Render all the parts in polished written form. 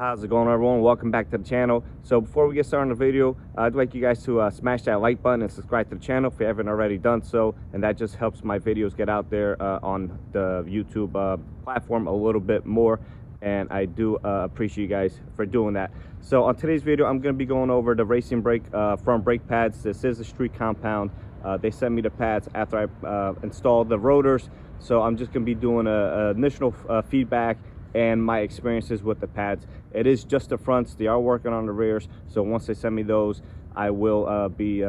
How's it going, everyone? Welcome back to the channel. So before we get started on the video, I'd like you guys to smash that like button and subscribe to the channel if you haven't already done so, and that just helps my videos get out there on the YouTube platform a little bit more, and I do appreciate you guys for doing that. So on today's video, I'm going to be going over the racing brake front brake pads. This is a street compound. They sent me the pads after I installed the rotors, so I'm just going to be doing a initial feedback and my experiences with the pads. It is just the fronts. They are working on the rears, so once they send me those, I will be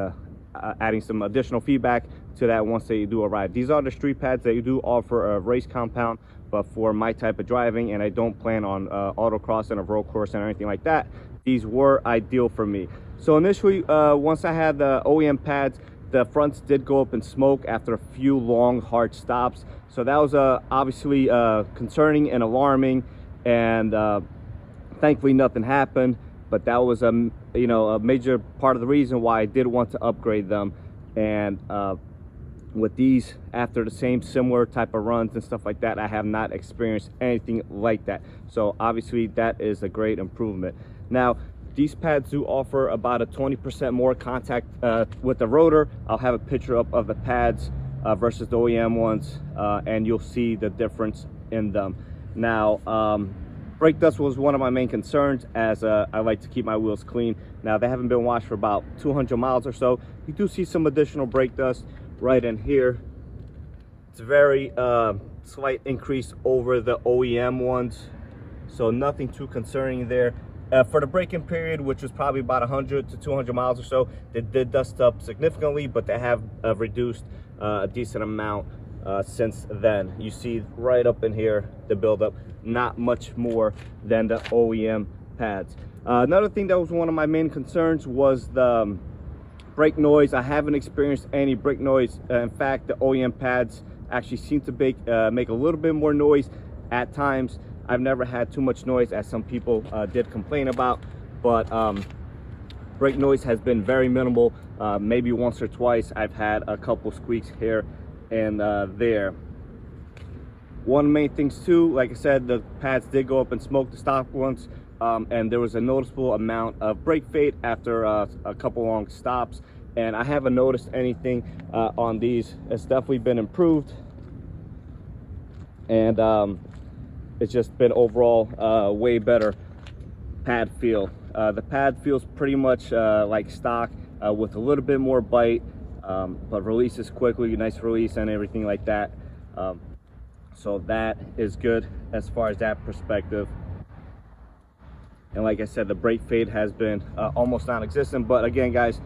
adding some additional feedback to that once they do arrive. These are the street pads. They do offer a race compound, but for my type of driving, and I don't plan on autocross and a road course and anything like that, these were ideal for me. So initially, once I had the OEM pads, the fronts did go up in smoke after a few long hard stops, so that was obviously concerning and alarming, and thankfully nothing happened. But that was a major part of the reason why I did want to upgrade them. And with these, after the same similar type of runs and stuff like that, I have not experienced anything like that, so obviously that is a great improvement. Now these pads do offer about a 20% more contact with the rotor. I'll have a picture up of the pads versus the OEM ones, and you'll see the difference in them. Now brake dust was one of my main concerns, as I like to keep my wheels clean. Now they haven't been washed for about 200 miles or so. You do see some additional brake dust right in here. It's a very slight increase over the OEM ones, so nothing too concerning there. For the braking period, which was probably about 100 to 200 miles or so, they did dust up significantly, but they have reduced a decent amount since then. You see right up in here the buildup, not much more than the OEM pads. Another thing that was one of my main concerns was the brake noise. I haven't experienced any brake noise. In fact, the OEM pads actually seem to make a little bit more noise at times. I've never had too much noise, as some people did complain about, but brake noise has been very minimal. Maybe once or twice I've had a couple squeaks here and there. One of the main things too, like I said, the pads did go up in smoke, the stock ones, and there was a noticeable amount of brake fade after a couple long stops, and I haven't noticed anything on these. It's definitely been improved, and it's just been overall way better pad feel. The pad feels pretty much like stock, with a little bit more bite, but releases quickly, nice release and everything like that. So that is good as far as that perspective. And like I said, the brake fade has been almost non-existent. But again, guys,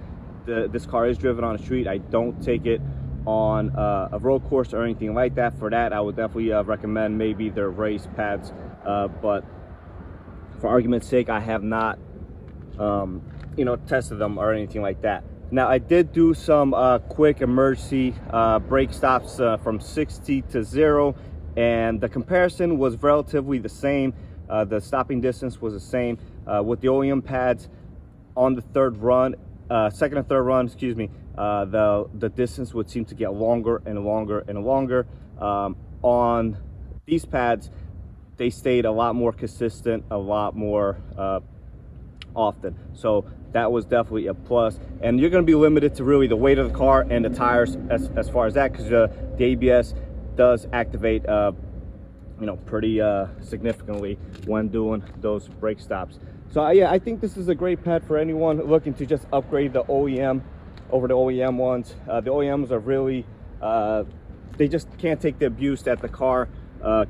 this car is driven on the street. I don't take it on a road course or anything like that. For that, I would definitely recommend maybe their race pads, but for argument's sake, I have not tested them or anything like that. Now I did do some quick emergency brake stops from 60 to 0, and the comparison was relatively the same. The stopping distance was the same with the OEM pads. On the second and third run, excuse me, the distance would seem to get longer and longer and longer. On these pads, they stayed a lot more consistent, a lot more often, so that was definitely a plus. And you're going to be limited to really the weight of the car and the tires as far as that, because the ABS does activate pretty significantly when doing those brake stops. So yeah, I think this is a great pad for anyone looking to just upgrade the OEM over the OEM ones. The OEMs are really they just can't take the abuse that the car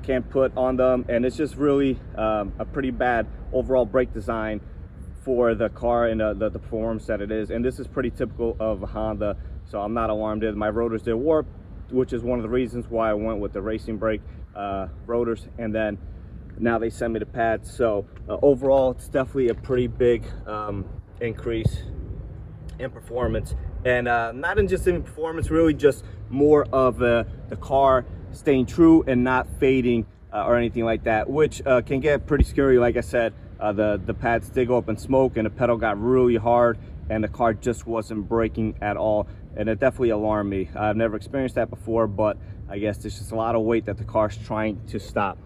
can't put on them, and it's just really a pretty bad overall brake design for the car and the performance that it is. And this is pretty typical of Honda, so I'm not alarmed. My rotors did warp, which is one of the reasons why I went with the racing brake rotors, and then now they send me the pads. So overall, it's definitely a pretty big increase in performance, and not in just in performance, really just more of the car staying true and not fading or anything like that, which can get pretty scary. Like I said, the pads did go up in smoke, and the pedal got really hard, and the car just wasn't braking at all, and it definitely alarmed me. I've never experienced that before, but I guess there's just a lot of weight that the car's trying to stop.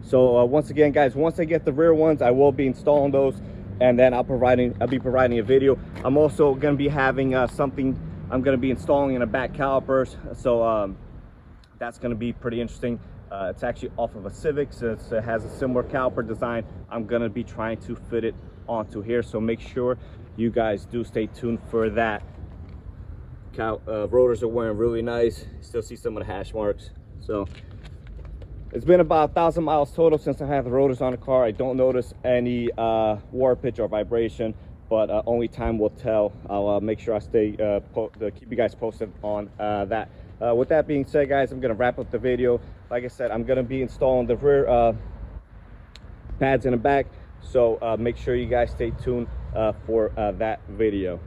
So once again, guys, once I get the rear ones, I will be installing those, and then I'll be providing a video. I'm also going to be having something I'm going to be installing in the back calipers, so that's going to be pretty interesting. It's actually off of a Civic, so it has a similar caliper design. I'm going to be trying to fit it onto here, so make sure you guys do stay tuned for that. Rotors are wearing really nice. Still see some of the hash marks. So it's been about 1,000 miles total since I had the rotors on the car. I don't notice any warpage or vibration, but only time will tell. I'll make sure I stay keep you guys posted on that. With that being said, guys, I'm gonna wrap up the video. Like I said, I'm gonna be installing the rear pads in the back, so make sure you guys stay tuned for that video.